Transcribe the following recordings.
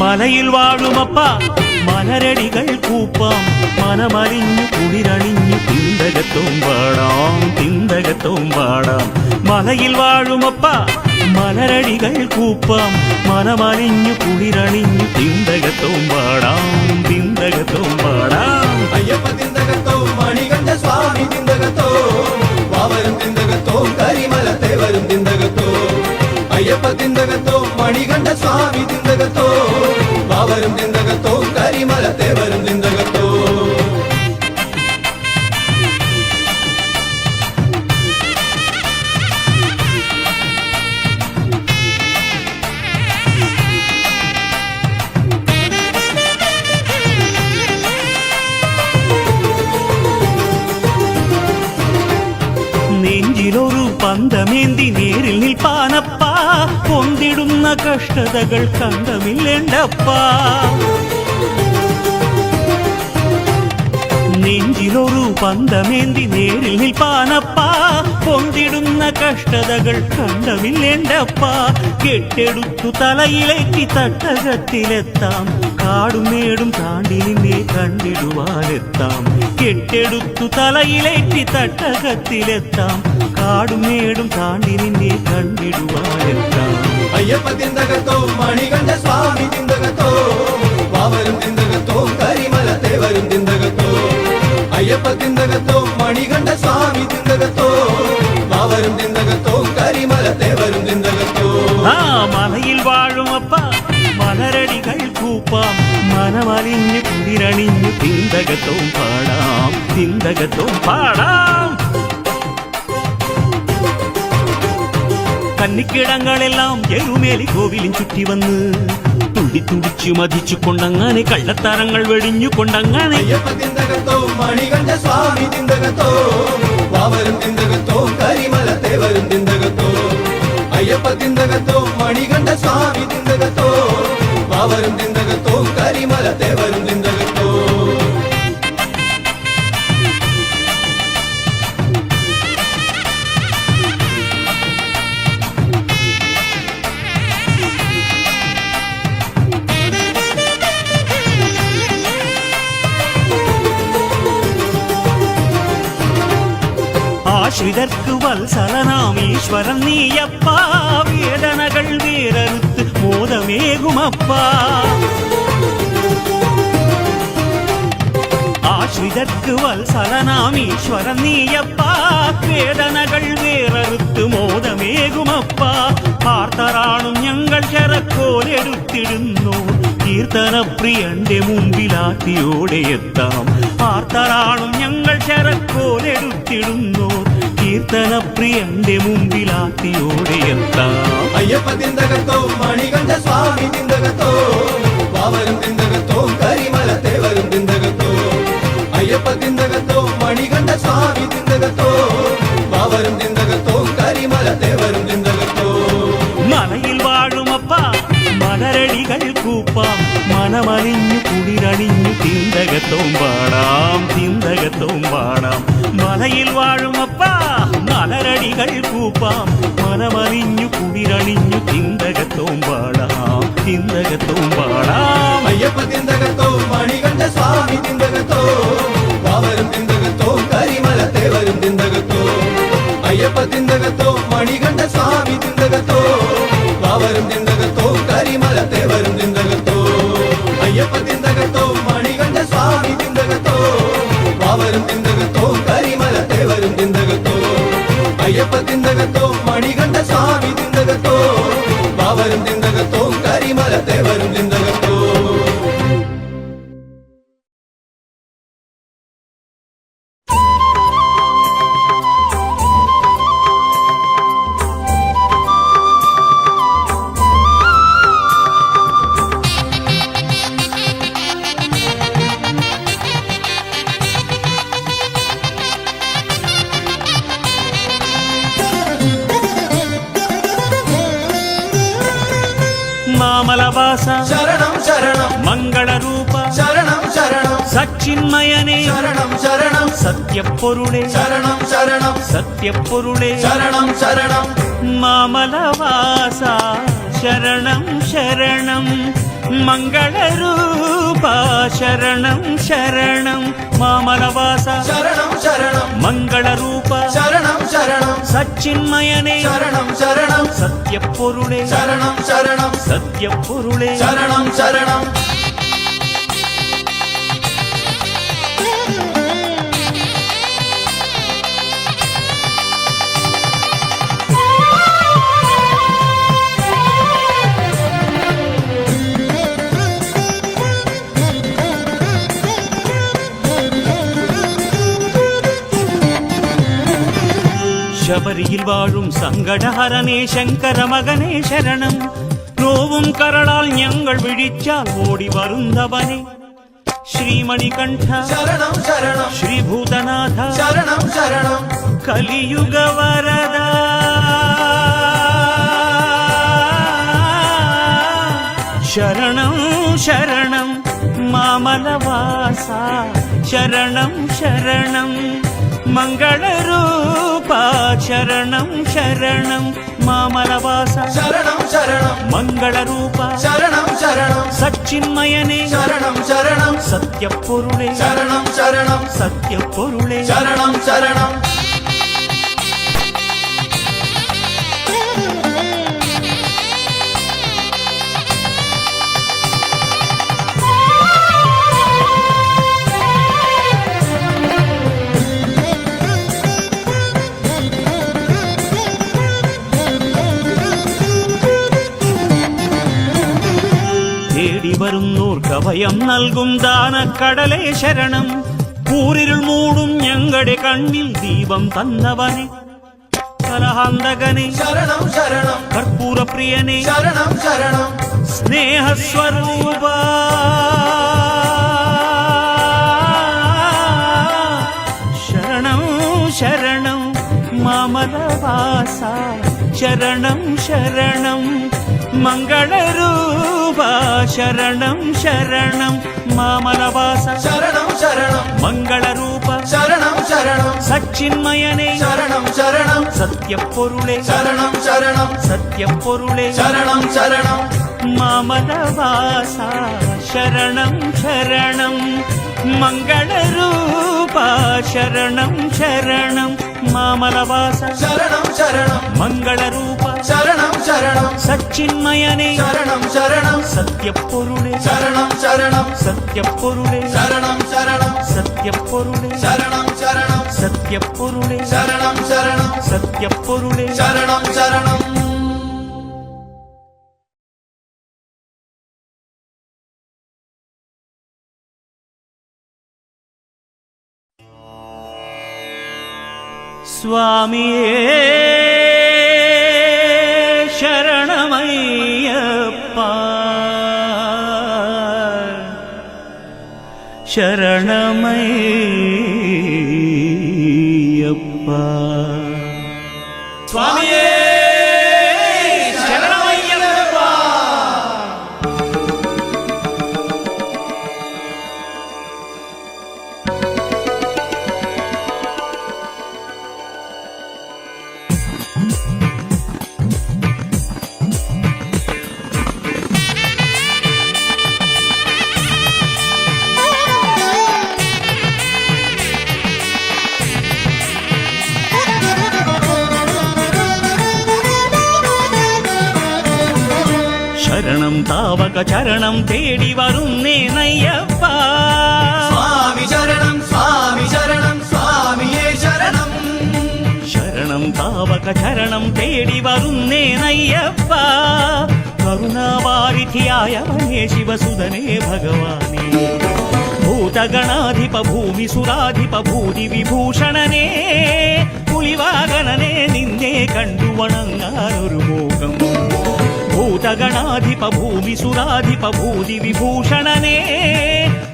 മലയിൽ വാഴുമപ്പ മലരടികൾ കൂപ്പാം മനമലിഞ്ഞു കുളിരണിഞ്ഞു തിന്തകത്തും പാടാം തിന്തകത്തും പാടാം. മലയിൽ വാഴുമപ്പ മലരടികൾ കൂപ്പാം മനമലിഞ്ഞു കുളിരണിഞ്ഞു തിന്തകത്തും പാടാം തിന്തകത്തും പാടാം. അയ്യപ്പ തിന്തകത്തോ മണികണ്ഠ സ്വാമി തിന്തകത്തോ വാവരും തിന്തകത്തോ കരിമല തേവരും തിന്തകത്തോ. അയ്യപ്പ തിന്തകത്തോ മണികണ്ഠ സ്വാമി തിന്തകത്തോ വാവരും തിന്തകത്തോ കരിമല തേവരും തിന്തകത്തോ. നെഞ്ചിലൊരു പന്തമേന്തി നേരിൽ നിൽപ്പാനപ്പാ കൊണ്ടിടുന്ന കഷ്ടതകൾ കണ്ടമില്ലേണ്ടപ്പാ. നെഞ്ചിലൊരു പന്തമേന്തി നേരിൽ നിൽപ്പാനപ്പാ കൊണ്ടിടുന്ന കഷ്ടതകൾ കണ്ടമില്ലേണ്ടപ്പാ. കെട്ടെടുത്തു തലയിലേറ്റി തട്ടകത്തിലെത്താം കാടും മേടും താണ്ടി നിന്നെ കണ്ടിടുവാനെത്താം. കെട്ടെടുത്തു തലയിലേറ്റി തട്ടകത്തിലെത്താം കാടും മേടും താണ്ടി നിന്നെ കണ്ടിടുവാനെത്താം. അയ്യപ്പ തിന്തകത്തോ മണികണ്ഠ സ്വാമി തിന്തകത്തോ വാവരും തിന്തകത്തോ കരിമല തേവരും തിന്തകത്തോ. അയ്യപ്പ തിന്തകത്തോ മണികണ്ഠ സ്വാമി തിന്തകത്തോ വാവരും തിന്തകത്തോ കരിമല തേവരും തിന്തകത്തോ. ആ മലയിൽ വാഴുമപ്പ മലരടികൾ കൂപ്പാം മനമലിഞ്ഞു കുളിരണിഞ്ഞു തിന്തകത്തും പാടാം തിന്തകത്തും പാടാം. കന്നിക്കിടങ്ങളെല്ലാം എരുമേലി കോവിലും ചുറ്റി വന്ന് തുടി തുടിച്ചു മതിച്ചു കൊണ്ടങ്ങനെ കള്ളത്തരങ്ങൾ വെടിഞ്ഞു കൊണ്ടങ്ങനെ. അയ്യപ്പ തിന്തകത്തോ മണികണ്ഠ സ്വാമി തിന്തകത്തോ വാവരും തിന്തകത്തോ കരിമല തേവരും തിന്തകത്തോ. അയ്യപ്പ തിന്തകത്തോ മണികണ്ഠ സ്വാമി തിന്തകത്തോ വാവരും തിന്തകത്തോ കരിമല തേവരും തിന്തകത്തോ. ആശ്രിതർക്ക് വത്സലനാം ഈശ്വരൻ നീയപ്പാ വേദനകൾ വേററുത്ത് മോദമേകുമപ്പാ. ആശ്രിതർക്ക് വത്സലനാം ഈശ്വരൻ നീയപ്പാ വേദനകൾ വേററുത്ത് മോദമേകുമപ്പാ. ആർത്തറാണും ഞങ്ങൾ ചരക്കോലെടുത്തിടുന്നു കീർത്തനപ്രിയന്റെ മുമ്പിലാട്ടിയോടെ എത്താം. ആർത്തറാണും ഞങ്ങൾ ചരക്കോലെടുത്തിടുന്നു കീർത്തനപ്രിയന്റെ മുമ്പിലാട്ടിയോടെ എത്താം. അയ്യപ്പ തിന്തകത്തോ മണികണ്ഠ സ്വാമി തിന്തകത്തോ വാവരും തിന്തകത്തോ കരിമല തേവരും തിന്തകത്തോ. അയ്യപ്പ തിന്തകത്തോ മണികണ്ഠ സ്വാമി തിന്തകത്തോ വാവരും തിന്തകത്തോ കരിമല തേവരും തിന്തകത്തോ. മലയിൽ വാഴുമപ്പ മലരടികൾ കൂപ്പാം മനമലിഞ്ഞു കുളിരണിഞ്ഞു തിന്തകത്തും പാടാം തിന്തകത്തും പാടാം. മലയിൽ വാഴുമപ്പ മലരടികൾ കൂപ്പാം മനമലിഞ്ഞു കുളിരണിഞ്ഞു തിന്തകത്തും പാടാം തിന്തകത്തും പാടാം. അയ്യപ്പ തിന്തകത്തോ മണികണ്ഠ സ്വാമി തിന്തകത്തോ വാവരും തിന്തകത്തോ കരിമല തേവരും തിന്തകത്തോ. അയ്യപ്പ തിന്തകത്തോ മണികണ്ഠ സ്വാമി തിന്തകത്തോ വാവരും തിന്തകത്തോ കരിമല തേവരും തിന്തകത്തോ. അയ്യപ്പ തിന്തകത്തോ മണികണ്ഠ സ്വാമി തിന്തകത്തോ വാവരും തിന്തകത്തോ കരിമല തേവരും തിന്തകത്തോ. അയ്യപ്പ തിന്തകത്തോ മണികണ്ഠ സ്വാമി തിന്തകത്തോ വാവരും തിന്തകത്തോ കരിമല തേവരും തിന്തകത്തോ. മാമലവാസ ശരണം ശരണം മംഗളരൂപ ശരണം ശരണം സച്ചിന്മയനേ ശരണം ശരണം സത്യപ്പൊരുളേ ശരണം ശരണം സത്യപ്പൊരുളേ ശരണം ശരണം മാമലവാസ ശരണം ശരണം మంగళరూపా శరణం శరణం మామలవాస శరణం శరణం మంగళరూప శరణం శరణం సచ్చిన్మయనే శరణం శరణం సత్యపొరుళే శరణం శరణం సత్యపొరుళే శరణం శరణం ശബരിയിൽ വാഴും സങ്കടഹരനേ ശങ്കര മകനേ ശരണം നോവും കരളാൽ ഞങ്ങൾ വിളിച്ചാൽ ഓടി വരുന്നവനെ ശ്രീമണികണ്ഠ ശരണം ശരണം ശ്രീഭൂതനാഥ ശരണം ശരണം കലിയുഗ വരദ ശരണം ശരണം മാമലവാസ ശരണം ശരണം మంగళరూపా శరణం శరణం మామలవాస శరణం శరణం మంగళరూప శరణం శరణం సచ్చిన్మయనే శరణం శరణం సత్యపొరుళే శరణం శరణం సత్యపొరుళే శరణం శరణం തേടി വരുന്നോർക്ക് അഭയം നൽകും ദാനക്കടലേ ശരണം കൂരിരുൾ മൂടും ഞങ്ങളുടെ കണ്ണിൽ ദീപം തന്നവനെ കലഹാന്തകനെ ശരണം ശരണം കർപ്പൂരപ്രിയനെ ശരണം ശരണം സ്നേഹസ്വരൂപ ശരണം ശരണം മാമലവാസ ശരണം ശരണം మంగళరూపా శరణం శరణం మామలవాస శరణం శరణం మంగళరూప శరణం శరణం సచ్చిన్మయనే శరణం శరణం సత్యపొరుళే శరణం శరణం సత్యపొరుళే శరణం శరణం మామలవాస శరణం శరణం మంగళరూపా శరణం శరణం మామలవాస శరణం శరణం మంగళరూప శరణం శరణం సచ్చిన్మయనే శరణం శరణం సత్యపొరుళే శరణం శరణం సత్యపొరుళే శరణం శరణం సత్యపొరుళే శరణం శరణం సత్యపొరుళే శరణం శరణం సత్యపొరుళే శరణం శరణం സ്വാമിയേ ശരണമയ്യപ്പ ശരണമയ്യപ്പ സ്വാമിയേ ശരണമയ്യപ്പ ശരണം താവക ചരണം തേടി വരുന്നേനയ്യപ്പ സ്വാമി ശരണം സ്വാമി ശരണം സ്വാമിയേ ശരണം ശരണം താവക ചരണം തേടി വരുന്നേനയ്യപ്പ കരുണാവാരിധിയായവനേ ശിവസുതനേ ഭഗവാനേ ഭൂതഗണാധിപ ഭൂമിസുരാധിപ ഭൂതി വിഭൂഷണനേ പുലിവാഹനനേ നിന്നെ കണ്ടു വണങ്ങാനൊരു മോഹം ഭൂതഗണാധിപ ഭൂമിസുരാധിപ ഭൂതി വിഭൂഷണനേ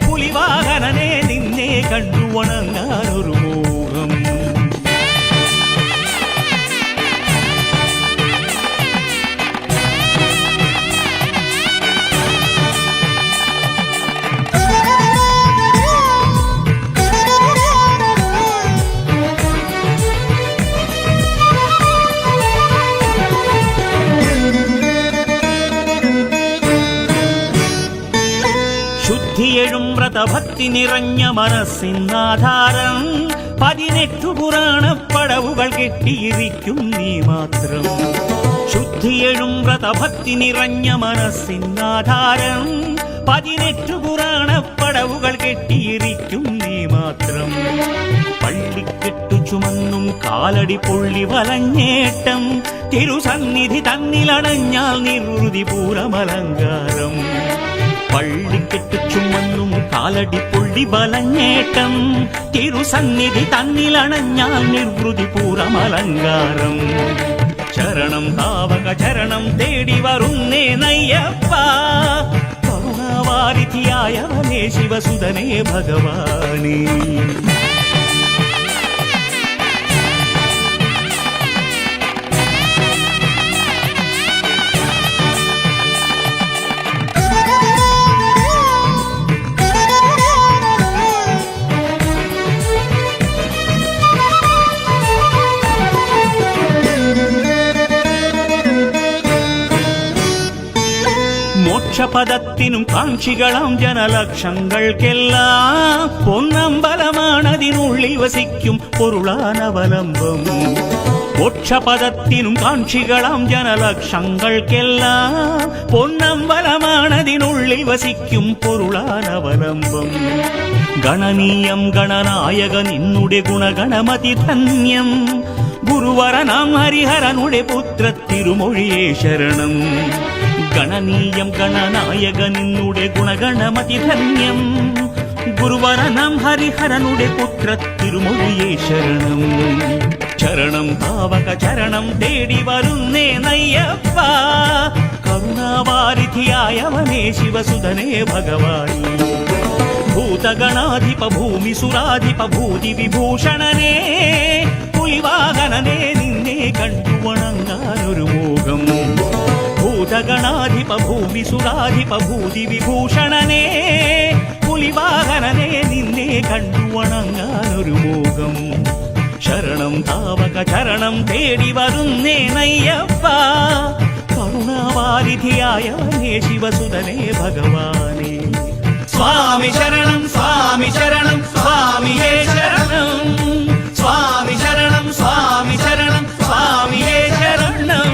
പുലിവാഹനനേ നിന്നെ കണ്ടു വണങ്ങാനൊരു മോഹം ശുദ്ധിയെഴും വ്രതഭക്തി നിറഞ്ഞ മനസ്സിനാധാരം 18 പുരാണപ്പടവുകൾ കെട്ടിയിരിക്കും നീ മാത്രം. ശുദ്ധിയെഴും വ്രതഭക്തി നിറഞ്ഞ മനസ്സിനാധാരം 18 പുരാണപ്പടവുകൾ കെട്ടിയിരിക്കും നീ മാത്രം. പള്ളിക്കെട്ടു ചുമന്നും കാലടി പൊള്ളി വലഞ്ഞേട്ടം തിരുസന്നിധി തന്നിലടഞ്ഞാൽ നിർവൃതി പൂരമലങ്കാരം. പള്ളിക്കെട്ടു ചുമന്നും കാലടി പൊള്ളി വലഞ്ഞേട്ടം തിരുസന്നിധി തന്നിലണഞ്ഞാൽ നിർവൃതി പൂരമലങ്കാരം. ശരണം താവക ചരണം തേടി വരുന്നേ നയ്യപ്പ, കരുണാവാരിധിയായവനേ ശിവസുതനേ ഭഗവാനേ. മോക്ഷപദത്തിനും കാക്ഷികളാം ജനലക്ഷങ്ങൾക്കെല്ലാം പൊന്നമ്പലമാണതിനുള്ളിൽ വസിക്കും പൊരുളാനവലംബം. മോക്ഷപദത്തിനും കാക്ഷികളാം ജനലക്ഷങ്ങൾക്കെല്ലാം പൊന്നമ്പലമാണതിനുള്ളിൽ വസിക്കും പൊരുളാനവലംബം. ഗണനീയം ഗണനായക നിന്നുടെ ഗുണഗണമതി ധന്യം, ഗുരുവരനാം ഹരിഹരനുടെ പുത്ര തിരുമൊഴിയേ ശരണം. ഗണനീയം ഗണനായക നിന്നുടെ ഗുണഗണമതി ധന്യം, ഗുരുവരനാം ഹരിഹരനുടെ പുത്ര തിരുമൊഴിയേ ശരണം. ശരണം താവക ചരണം തേടി വരുന്നേ നയ്യപ്പ, കരുണാവാരിധിയായവനേ ശിവസുതനേ ഭഗവാനേ. ഭൂതഗണാധിപ ഭൂമിസുരാധിപ ഭൂതി വിഭൂഷണനേ, പുലിവാഹനനേ നിന്നെ കണ്ടു വണങ്ങാനൊരു മോഹം. ഭൂതഗണാധിപ ഭൂമിസുരാധിപ ഭൂതി വിഭൂഷണനേ, പുലിവാഹനനേ നിന്നെ കണ്ടു വണങ്ങാനൊരു മോഹം. ശരണം താവക ചരണം തേടി വരുന്നേ നയ്യപ്പ, കരുണാവാരിധിയായവനേ ശിവസുതനേ ഭഗവാനേ. സ്വാമി ശരണം സ്വാമി ശരണം സ്വാമിയേ ശരണം, സ്വാമി ശരണം സ്വാമി ശരണം സ്വാമിയേ ശരണം.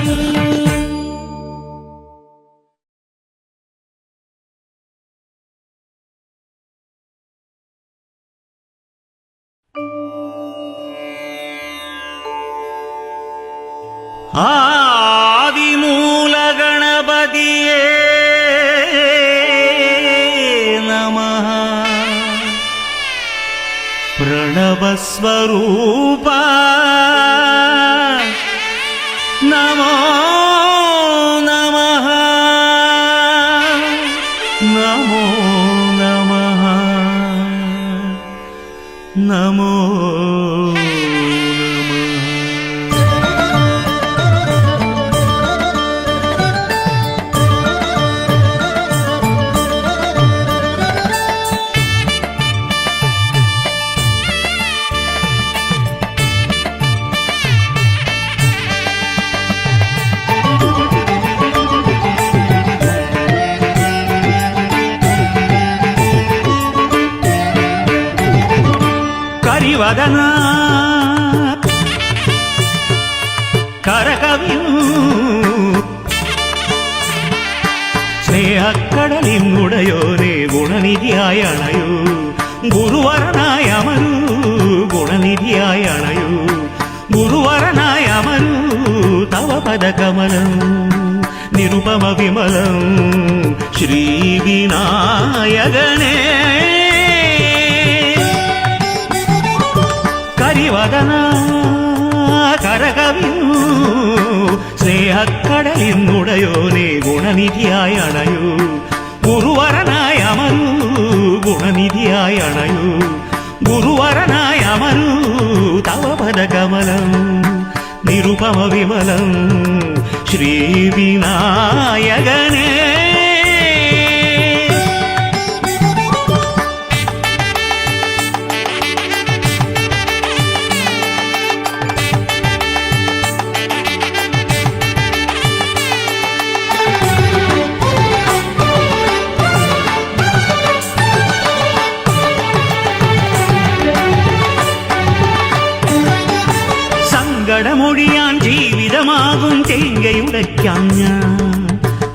ആദിമൂലഗണപതിയേ നമഃ, പ്രണവസ്വരൂപ നമോ നമഃ, നമോ നമഃ, നമോ കരിവദന കരകവിയും സ്നേഹക്കടലിനുടയോനെ ഗുണനിധിയായ അണയൂ, ഗുരുവരനായ അമരൂ ഗുണനിധിയായ അണയൂ, ഗുരുവരനായ അമരൂ തവ പദകമലം നിരുപമ വിമലം ശ്രീവിനായകനേ. കരിവദന കരകവിയൂ സ്നേഹക്കടലിനുടയോനെ ഗുണനിധിയായ അണയൂ, ഗുരുവരനായ അമരൂ ഗുണനിധിയായ അണയൂ, ഗുരുവരനായ അമരൂ തവ പദകമലം നിരുപമ വിമലം ശ്രീവിനായകനേ. തേങ്ങയുടയ്ക്കാം ഞാൻ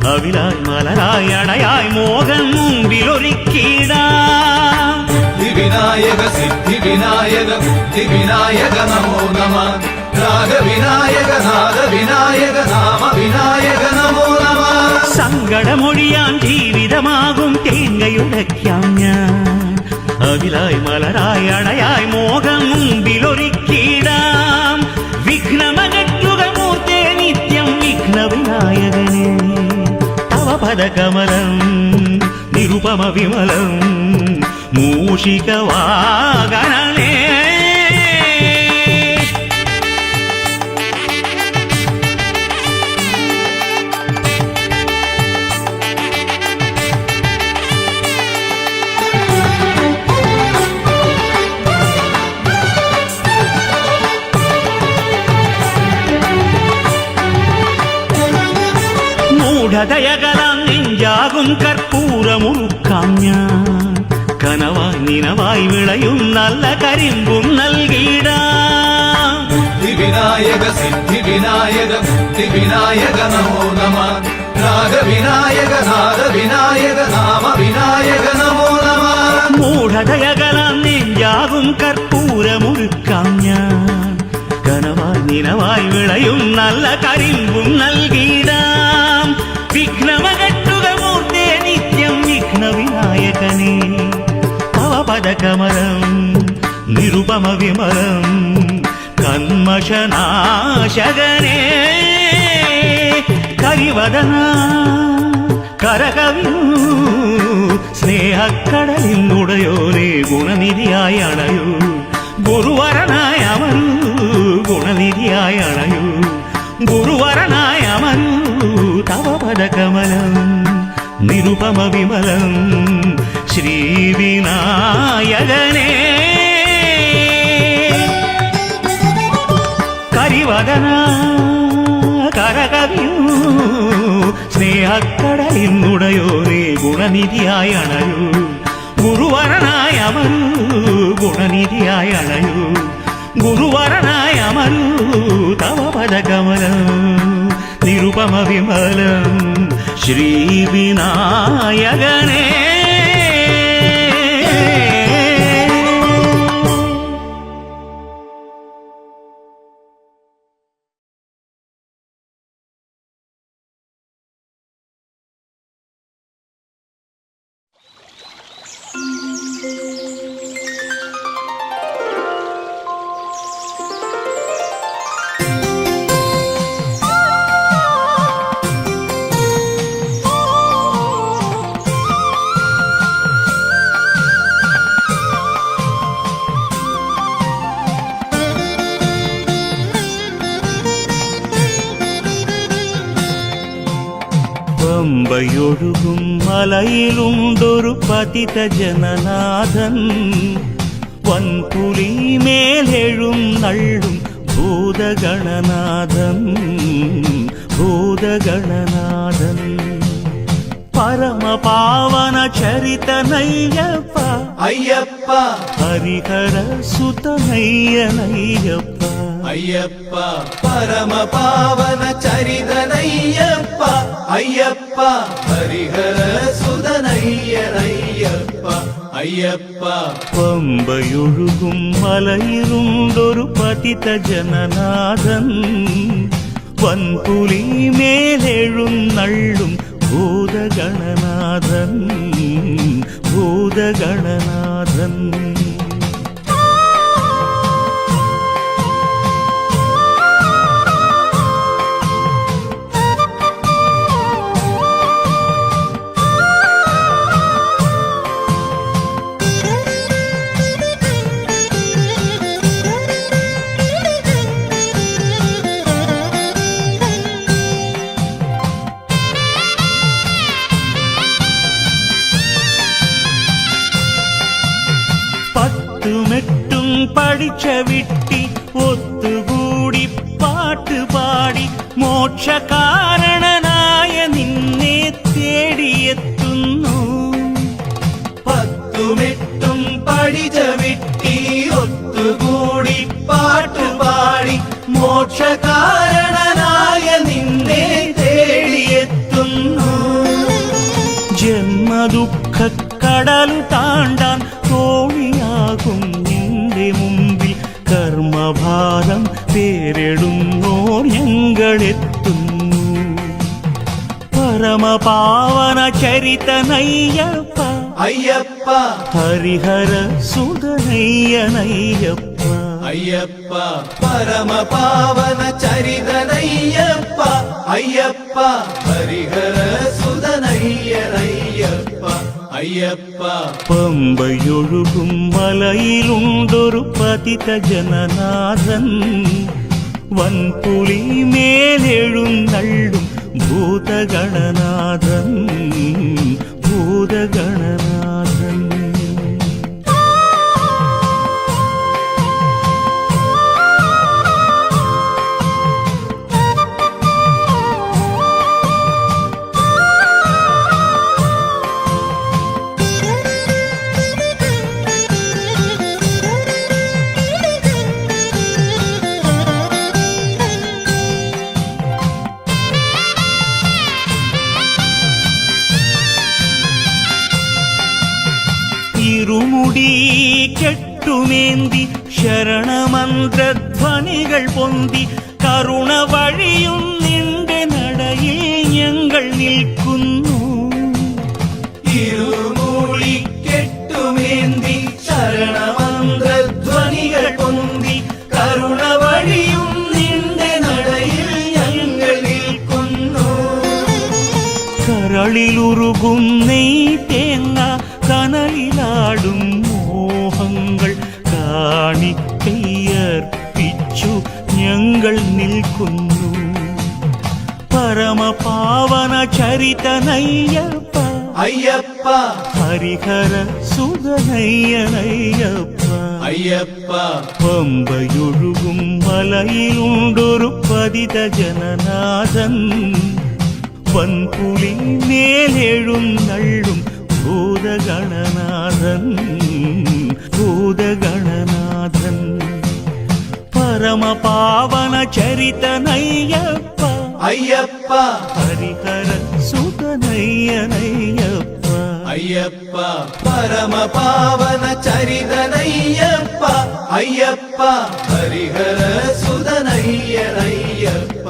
അവിലായി മലരായി അടയായി മോഹൻ മുമ്പിലൊരുക്കിടാം വിനായക സിദ്ധി വിനായക ബുദ്ധി വിനായക നമോ നമ രാഗ വിനായക നാദ വിനായക നാമ വിനായക നമോ നമ സങ്കടമൊഴിയാൻ ജീവിതമാകും തേങ്ങയുടയ്ക്കാം ഞാൻ അവിലായി മലരായി അടയായി മോഹം മുമ്പിലൊരുക്കിടാം വിഘ്നമകറ്റുക മൂർത്തേ നിത്യം വിഘ്ന വിനായകനേ തവ പദകമലം നിരുപമ വിമലം മൂഷികവാഗനേ മൂഢതയകലാം നെഞ്ചാകും കർപ്പൂരമുറുക്കാം ഞാൻ കനവായി നിനവായി വിളയും നല്ല കരിമ്പും നൽകിടാം വിനായക സിദ്ധി വിനായക ബുദ്ധി വിനായക നമോ നമ രാഗ വിനായക നാദ വിനായക നാമ വിനായക നമോ നമ മൂഢതയകലാം നെഞ്ചാകും കർപ്പൂരമുറുക്കാം ഞാൻ കനവായി നിനവായി വിളയും നല്ല കരിമ്പും നൽകിടാം വിഘ്നമകറ്റുക മൂർത്തേ നിത്യം വിഘ്ന വിനായകനേ തവ പദകമലം നിരുപമ വിമലം കന്മഷനാശകനേ കരിവദന കരകവിയൂ സ്നേഹക്കടലിനുടയോനെ ഗുണനിധിയായി അണയൂ ഗുരുവരനായ അമരൂ ഗുണനിധിയായി അണയൂ ഗുരുവരനായ അമരൂ തവ പദകമലം നിരുപമ വിമലം ശ്രീവിനായകനേ കരിവദന കരകവിയൂ സ്നേഹക്കടലിനുടയോനെ ഗുണനിധിയായി അണയൂ ഗുരുവരനായ അമരൂ ഗുണനിധിയായി അണയൂ ഗുരുവരനായ അമരൂ തവ പദകമലം നിരുപമ വിമലം ശ്രീവിനായകനേ പമ്പയൊഴുകും മലയിലുണ്ടൊരു പതിത ജനനാഥൻ വൻപുലിമേലെഴും നള്ളും ഭൂതഗണനാഥൻ ഭൂതഗണനാഥൻ പരമപാവന ചരിതനയ്യപ്പ അയ്യപ്പ ഹരിഹര സുതനയ്യനയ്യപ്പ അയ്യപ്പ പരമ പാവന ചരിതനയ്യപ്പ അയ്യപ്പ ഹരിഹര സുതനയ്യനയ്യപ്പ അയ്യപ്പ പമ്പയൊഴുകും മലയിലുണ്ടൊരു പതിത ജനനാഥൻ വൻപുലിമേലെഴും നള്ളും ഭൂതഗണനാഥൻ ഭൂതഗണനാഥൻ പത്തുമെട്ടും പഠിച്ച വിട്ടി ഒത്തുകൂടി പാട്ടുപാടി മോക്ഷകാരണനായ നിന്നെ തേടിയെത്തുന്നു പത്തുമെട്ടും പഠിച്ച വിട്ടി ഒത്തുകൂടി പാട്ടുപാടി മോക്ഷകാരണനായ നിന്നെ ദുഃഖക്കടലു താണ്ടാൻ തോണിയാകും നിന്റെ മുമ്പിൽ കർമ്മഭാരം പേരിടുന്നോർ ഞങ്ങളെത്തുന്നു. പരമപാവന ചരിതനയ്യപ്പ അയ്യപ്പ ഹരിഹര സുതനയ്യനയ്യപ്പ അയ്യപ്പ പരമപാവന ചരിതനയ്യപ്പ അയ്യപ്പ ഹരിഹര സുതനയ്യനയ്യപ്പ അയ്യപ്പ. പമ്പയൊഴുകും മലയിലുണ്ടൊരു പതിത ജനനാഥൻ വൻപുലി മേലെഴുന്നള്ളും ഭൂതഗണനാഥൻ ഭൂതഗണനാഥൻ. ഇരുമുടി കെട്ടുമേന്തി ശരണമന്ത്രധ്വനികൾ പൊന്തി കരുണ വഴിയും നിന്റെ നടയിൽ ഞങ്ങൾ നിൽക്കുന്നു. ഇരുമുടി കെട്ടുമേന്തി ശരണമന്ത്രധ്വനികൾ പൊന്തി കരുണ വഴിയും നിന്റെ നടയിൽ ഞങ്ങൾ നിൽക്കുന്നു. കരളിലുരുകും നെയ് തേങ്ങ കനലിലാടും മോഹങ്ങൾ കാണിക്കയ്യർപ്പിച്ചു ഞങ്ങൾ നിൽക്കുന്നു. പരമപാവന ചരിതനയ്യപ്പ അയ്യപ്പ ഹരിഹര സുതനയ്യനയ്യപ്പ അയ്യപ്പ. പമ്പയൊഴുകും മലയിലുണ്ടൊരു പതിത ജനനാഥൻ വൻപുലി മേലെഴുന്നള്ളും ഭൂതഗണനാഥൻ ഭൂതഗണനാഥൻ. പരമപാവന ചരിതനയ്യപ്പ അയ്യപ്പ ഹരിഹര സുതനയ്യനയ്യപ്പ അയ്യപ്പ പരമപാവന ചരിതനയ്യപ്പ അയ്യപ്പ ഹരിഹര സുതനയ്യനയ്യപ്പ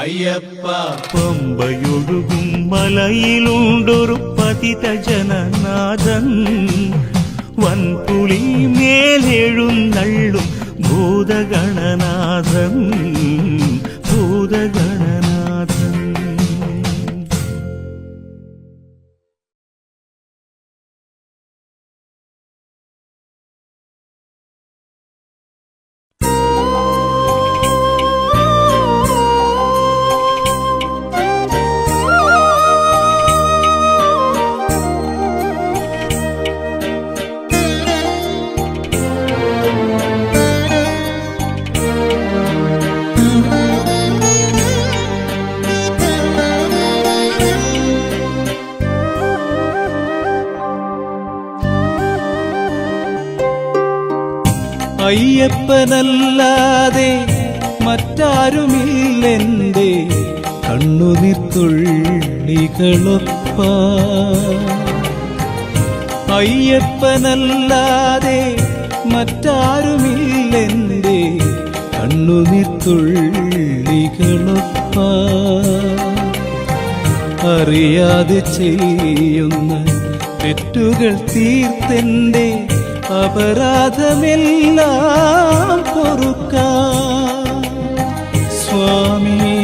അയ്യപ്പ. പമ്പയൊഴുകും മലയിലുണ്ടൊരു പതിത ജനനാഥൻ വൻപുലി മേലെഴുന്നള്ളും ഭൂതഗണനാഥൻ ഭൂതഗണനാഥൻ. അയ്യപ്പനല്ലാതെ മറ്റാരുമില്ലെന്റെ കണ്ണുനീർത്തുള്ളികളൊപ്പാൻ. അയ്യപ്പനല്ലാതെ മറ്റാരുമില്ലെന്റെ കണ്ണുനീർത്തുള്ളികളൊപ്പാൻ. അറിയാതെ ചെയ്യുന്ന തെറ്റുകൾ തീർത്തെന്റെ അപരാധമെല്ലാം പൊറുക്കാൻ സ്വാമി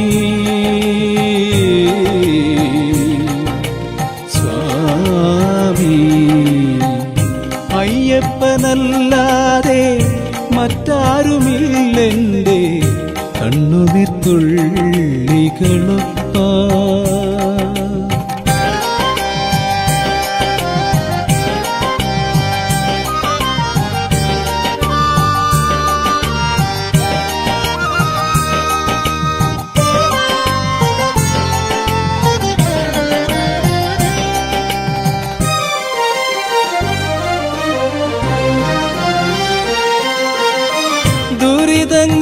സ്വാമി. അയ്യപ്പനല്ലാതെ മറ്റാരുമില്ലെന്റെ കണ്ണുനീർത്തുള്ളികളൊപ്പാൻ.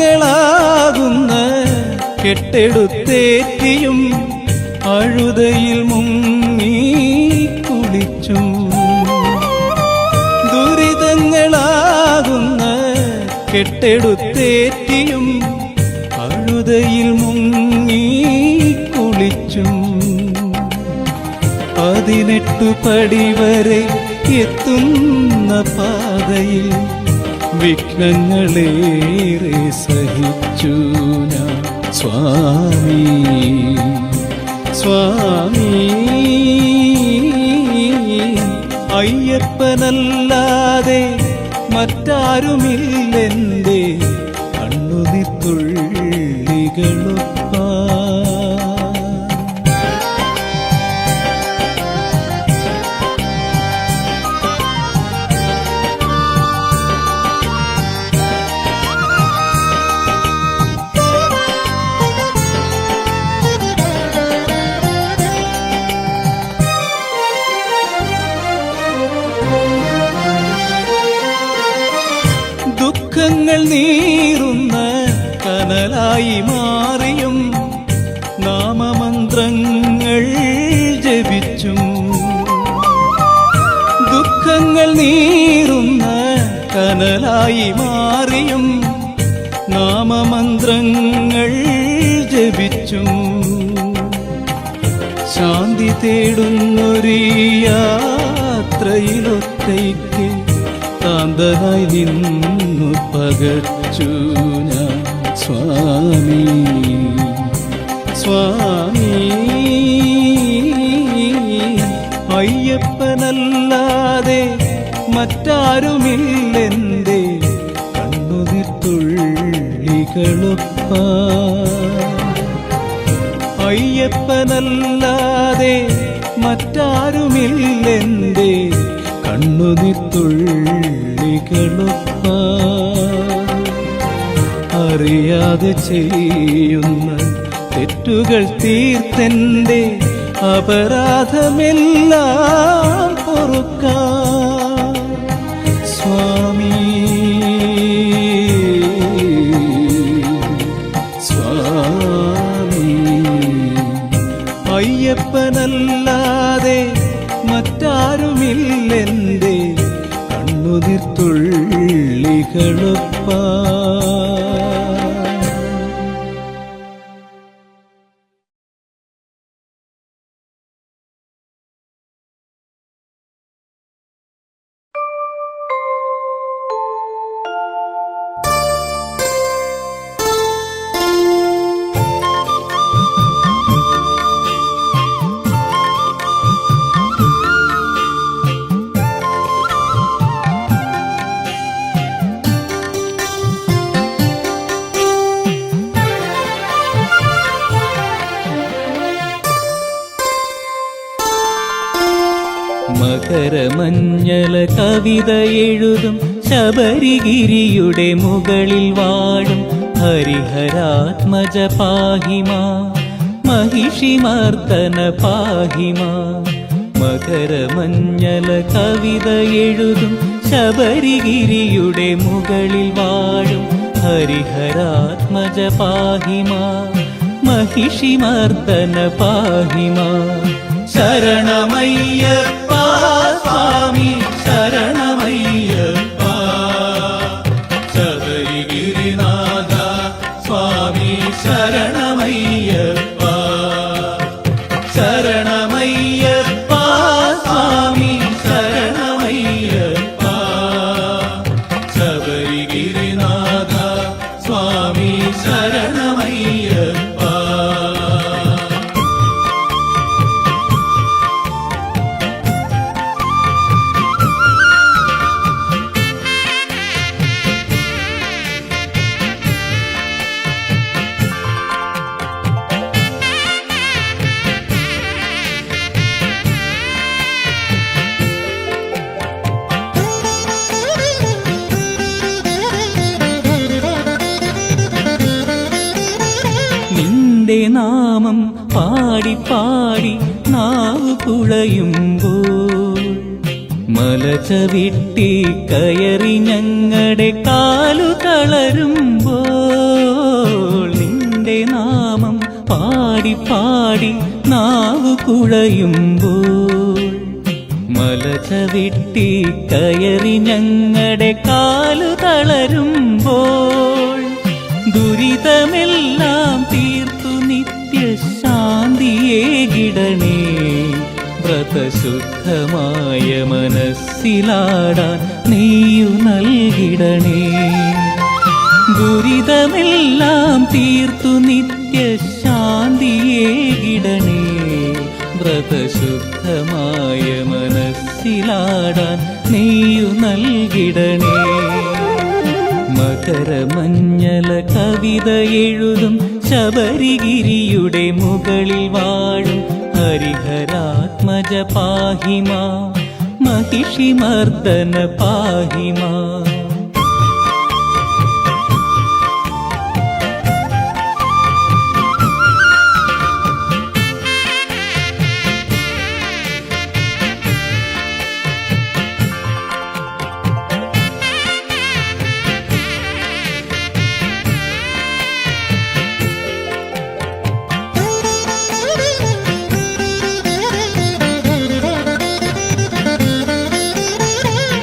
ദുരിതങ്ങളാകുന്ന കെട്ടെടുത്തേറ്റിയും അഴുതയിൽ മുങ്ങി കുളിച്ചും കെട്ടെടുത്തേറ്റിയും അഴുതയിൽ മുങ്ങി കുളിച്ചും 18 പടി വരെ എത്തുന്ന പാതയിൽ വിഘ്നങ്ങളേറെ സഹിച്ചു ഞാൻ സ്വാമി സ്വാമി. അയ്യപ്പനല്ലാതെ മറ്റാരുമില്ലെന്റെ കണ്ണുനീർത്തുള്ളികളൊപ്പാൻ. ദുഃഖങ്ങൾ നീറുന്ന കനലായി മാറിയും നാമമന്ത്രങ്ങൾ ജപിച്ചും. ദുഃഖങ്ങൾ നീറുന്ന കനലായി മാറിയും നാമമന്ത്രങ്ങൾ ജപിച്ചും. ശാന്തി തേടുന്നൊരു യാത്രയിലൊറ്റയ്ക്ക് കാന്തനായി നിന്നു പകച്ചു ഞാൻ സ്വാമി സ്വാമി. അയ്യപ്പനല്ലാതെ മറ്റാരുമില്ലെന്റെ കണ്ണുനീർത്തുള്ളികളൊപ്പാൻ. അയ്യപ്പനല്ലാതെ മറ്റാരുമില്ലെന്റെ കണ്ണുനീർത്തുള്ളികളൊപ്പാൻ. അറിയാതെ ചെയ്യുന്ന തെറ്റുകൾ തീർത്തെന്റെ അപരാധമെല്ലാം പൊറുക്കാൻ സ്വാമി സ്വാമി. അയ്യപ്പനല്ലാതെ മറ്റാരുമില്ലെന്റെ കണ്ണുനീർത്തുള്ളികളൊപ്പാൻ. മകരമഞ്ഞല കവിത എഴുതും ശബരിഗിരിയുടെ മുകളിൽ വാഴും ഹരിഹരാത്മജ പാഹിമാ महिषिमर्दन पाहिमा മകരമഞ്ഞല കവിത എഴുതും ശബരിഗിരിയുടെ മുകളിൽ വാഴും ഹരിഹരാത്മജ പാഹിമാ महिषिमर्दन पाहिमा ശരണമയ്യപ്പ സ്വാമി ശരണമയ്യപ്പ ശബരിഗിരിനാഥ സ്വാമി ശരണമയ്യപ്പ ശരണമയ്യപ്പ സ്വാമി ശരണമയ്യപ്പ ശബരിഗിരിനാഥ സ്വാമി ശരണമയ്യപ്പ. നാമം പാടി പാടി നാവു കുഴയുമ്പോൾ മലചവിട്ടി കയറി ഞങ്ങളുടെ കാലു തളരുമ്പോൾ നിന്റെ നാമം പാടി പാടി നാവു കുഴയുമ്പോൾ മല ചവിട്ടി കയറി ഞങ്ങളുടെ കാലു തളരുമ്പോൾ ദുരിതമെല്ലാം തീർത്തു നിത്യശാന്തിയേകിടണേ. വ്രതശുദ്ധമായ മനസ്സിലാടാൻ നീയു നൽകിടണേ. ദുരിതമെല്ലാം തീർത്തു നിത്യശാന്തിയേകിടണേ. വ്രതശുദ്ധമായ മനസ്സിലാടാൻ നീയു നൽകിടണേ. മകരമഞ്ഞല കവിത എഴുതും ശബരിഗിരിയുടെ മുകളിൽ വാഴും ഹരിഹരാത്മജ പാഹിമാ, महिषिमर्दन पाहिमा.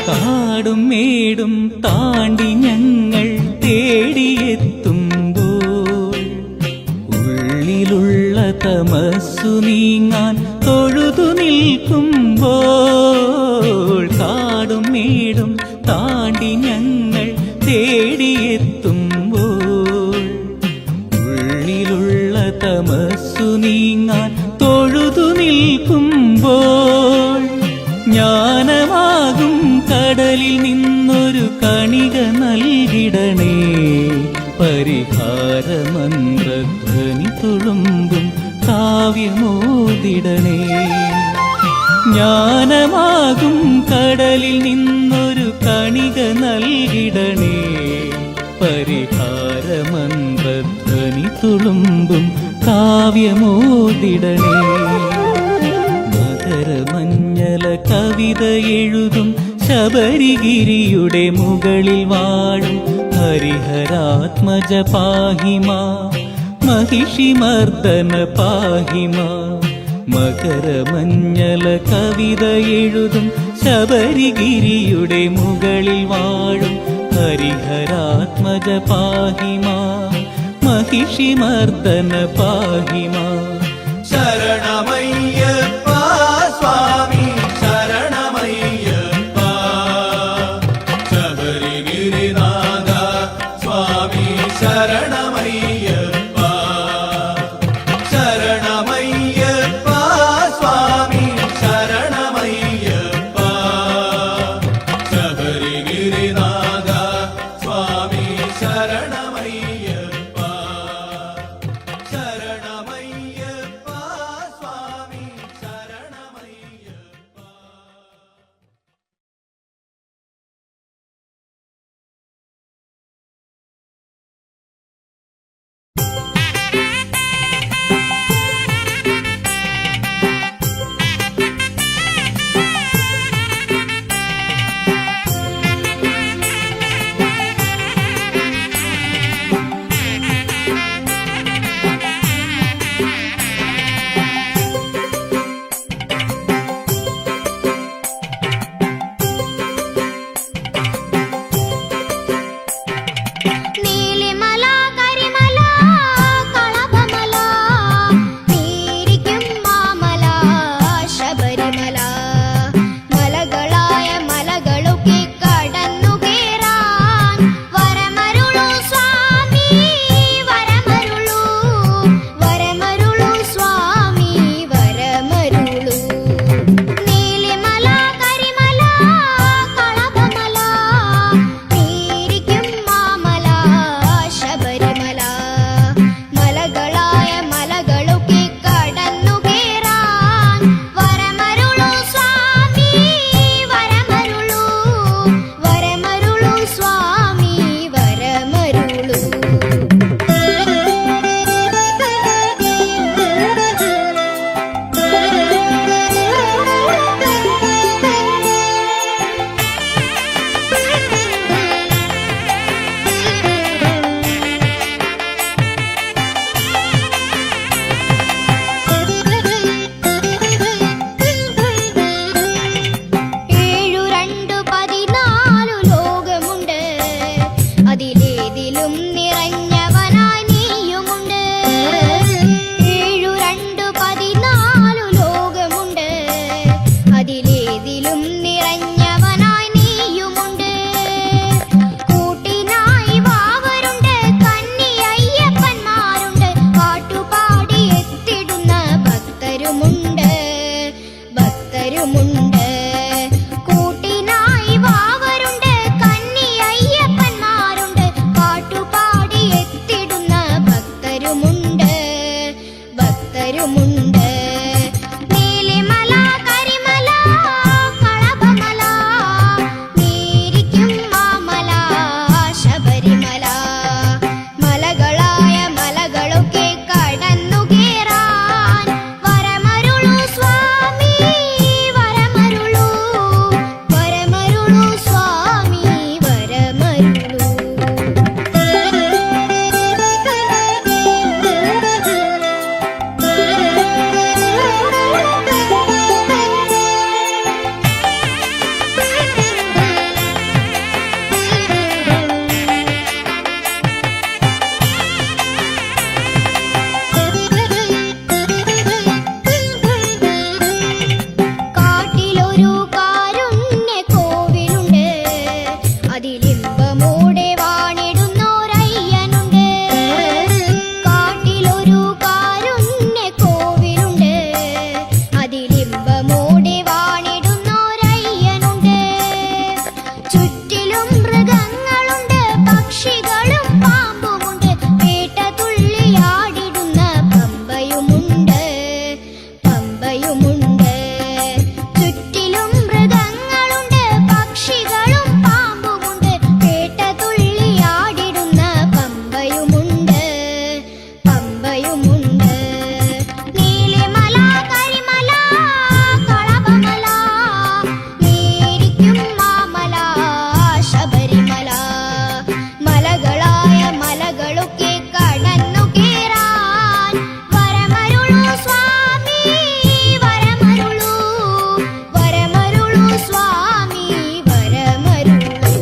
കാടും മേടും താണ്ടി ഞങ്ങൾ തേടിയെത്തുമ്പോൾ ഉള്ളിലുള്ള തമസ്സു നീങ്ങാൻ തൊഴുതു നിൽക്കുമ്പോൾ. കാടും മേടും താണ്ടി ഞങ്ങൾ തേടിയെത്തുമ്പോൾ ഉള്ളിലുള്ള തമസ്സു നീങ്ങാൻ തൊഴുതു നിൽക്കുമ്പോൾ ജ്ഞാനമാകും കടലിൽ നിന്നൊരു കണിക നൽകിടണേ. പരിഹാരമന്ത്രധ്വനി തുളുമ്പും കാവ്യമോദിടണേ. ജ്ഞാനമാകും കടലിൽ നിന്നൊരു കണിക നൽകിടണേ. പരിഹാരമന്ത്രധ്വനി തുളുമ്പും കാവ്യമോദിടണേ. മകരമഞ്ഞല കവിത എഴുതും ശബരിഗിരിയുടെ മുകളിൽ വാഴും ഹരിഹരാത്മജ പാഹിമാ, महिषिमर्दन पाहिमा. മകരമഞ്ഞല കവിത എഴുതും ശബരിഗിരിയുടെ മുകളിൽ വാഴും ഹരിഹരാത്മജ പാഹിമാ, महिषिमर्दन पाहिमा. ശരണമയ്യപ്പ സ്വാമി ശരണമയ്യപ്പ, ശബരിഗിരിനാഥ സ്വാമി ശരണമയ്യപ്പ. ശരണമയ്യപ്പ സ്വാമി ശരണമയ്യപ്പ, ശബരിഗിരിനാഥ സ്വാമി ശരണമയ്യപ്പ. ശരണമയ്യപ്പ ഭക്തരുമുണ്ട് ഭക്തരുമുണ്ട് കൂട്ടിനായി വാവരുണ്ട് കന്നി അയ്യപ്പന്മാരുണ്ട് പാട്ടുപാടി എത്തിടുന്ന ഭക്തരുമുണ്ട് ഭക്തരുമുണ്ട് നീലിമല കരിമല കളഭമല നീരിക്കും മാമല ശബരിമല മലകളായ മലകളൊക്കെ കടന്നു കേറാൻ വരമരുളു സ്വാമി വരമരുളു വരമരുളു സ്വാമി വരമരുളു കാട്ടിലൊരു കാരുണ്യ കോവിലുണ്ട് അതിലിമ്പമോടെ വാണിടുന്നോരയ്യനുണ്ട് കാട്ടിലൊരു കാരുണ്യ കോവിലുണ്ട് അതിലിമ്പമോടെ വാണിടുന്നോരയ്യനുണ്ട് ചുറ്റിലും മൃഗങ്ങളുണ്ട് പക്ഷികളും പാമ്പുമുണ്ട് വേട്ട തുള്ളിയാടിടുന്ന പമ്പയുമുണ്ട് പമ്പയുമുണ്ട് ചുറ്റിലും മൃഗങ്ങളുണ്ട് പക്ഷികളും പാമ്പുമുണ്ട് വേട്ട തുള്ളിയാടിടുന്ന പമ്പയുമുണ്ട് പമ്പയുമുണ്ട് നീലിമല കരിമല കളഭമല നീരിക്കും മാമല ശബരിമല മലകളായ മലകളൊക്കെ കടന്നു കേറാൻ വരമരുളു സ്വാമി വരമരുളു വരമരുളു സ്വാമി വരമരുളു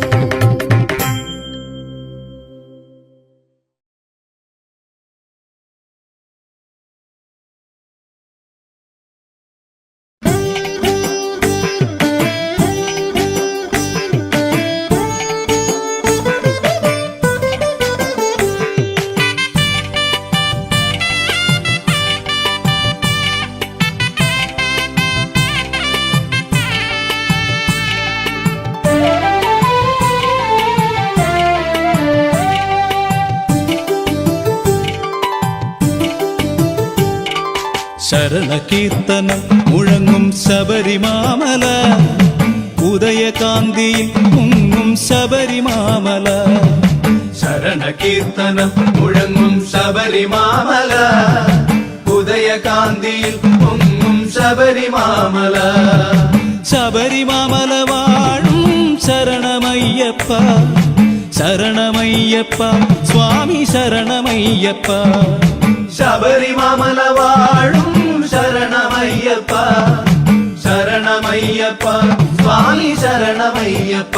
ശരണകീർത്തനം മുഴങ്ങും ശബരിമാമല ഉദയകാന്തിയിൽ മുങ്ങും ശബരിമാമല ശരണകീർത്തനം മുഴങ്ങും ശബരിമാമല ഉദയകാന്തിയിൽ പൊങ്ങും ശബരിമാമല ശബരിമാമല വാഴും ശരണമയ്യപ്പ ശരണമയ്യപ്പ സ്വാമി ശരണമയ്യപ്പ ശബരിമാമല വാഴും ശരണമയ്യപ്പ ശരണമയ്യപ്പ സ്വാമി ശരണമയ്യപ്പ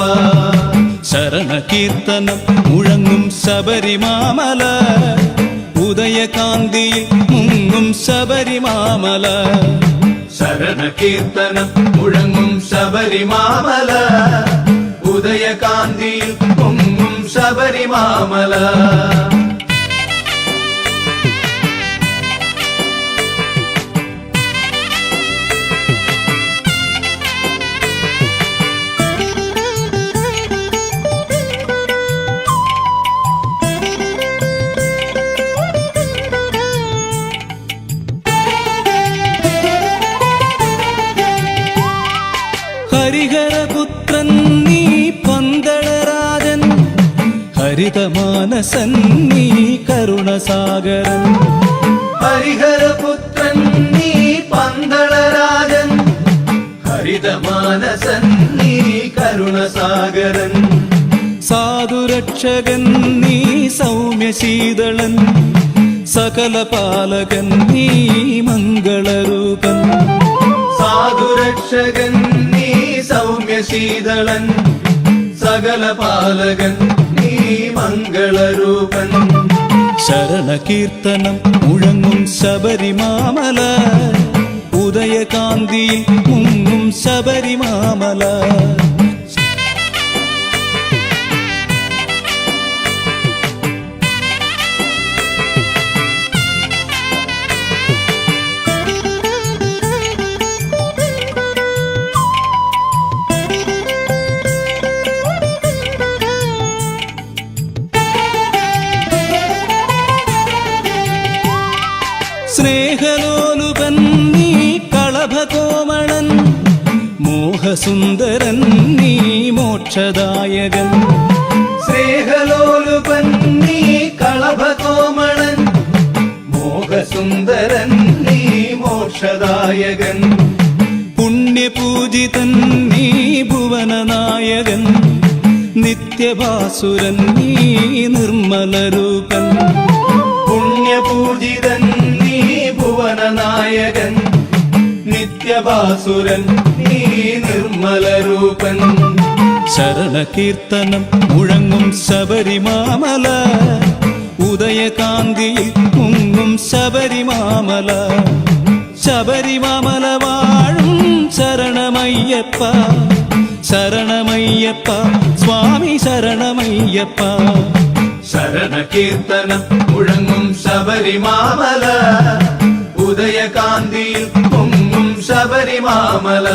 ശരണകീർത്തനം മുഴങ്ങും ശബരിമാമല ഉദയകാന്തിയിൽ മുങ്ങും ശബരിമാമല ശരണകീർത്തനം മുഴങ്ങും ശബരിമാമല ഉദയകാന്തിയിൽ പൊങ്ങും ശബരിമാമല ഹരിഹരപുത്രൻ നീ പന്തളരാജൻ ഹരിതമാനസൻ നീ കരുണസാഗരൻ ഹരിഹരപുത്രൻ നീ പന്തളരാജൻ ഹരിതമാനസൻ നീ കരുണസാഗരൻ സാധുരക്ഷകൻ നീ സൗമ്യശീതളൻ സകലപാലകൻ നീ മംഗളരൂപൻ സാധുരക്ഷകൻ നീ സൗമ്യശീതളൻ സകലപാലകൻ നീ മംഗളരൂപൻ ശരണകീർത്തനം മുഴങ്ങും ശബരിമാമല ഉദയകാന്തിയിൽ മുങ്ങും ശബരിമാമല മോഹസുന്ദരൻ നീ മോക്ഷദായകൻ സ്നേഹലോലുപൻ നീ കളഭകോമളൻ മോഹസുന്ദരൻ നീ മോക്ഷദായകൻ പുണ്യപൂജിതൻ നീ ഭുവനനായകൻ നിത്യഭാസുരൻ നീ നിർമ്മലരൂപൻ പുണ്യപൂജിതൻ നീ ഭുവനനായകൻ നിത്യഭാസുരൻ നീ നിർമ്മലരൂപൻ ശരണകീർത്തനം മുഴങ്ങും ശബരിമാമല ഉദയകാന്തിയിൽ മുങ്ങും ശബരിമാമല ശബരിമാമല വാഴും ശരണമയ്യപ്പ ശരണമയ്യപ്പ സ്വാമി ശരണമയ്യപ്പ ശരണകീർത്തനം മുഴങ്ങും ശബരിമാമല ഉദയകാന്തിയിൽ പൊങ്ങും ശബരിമാമല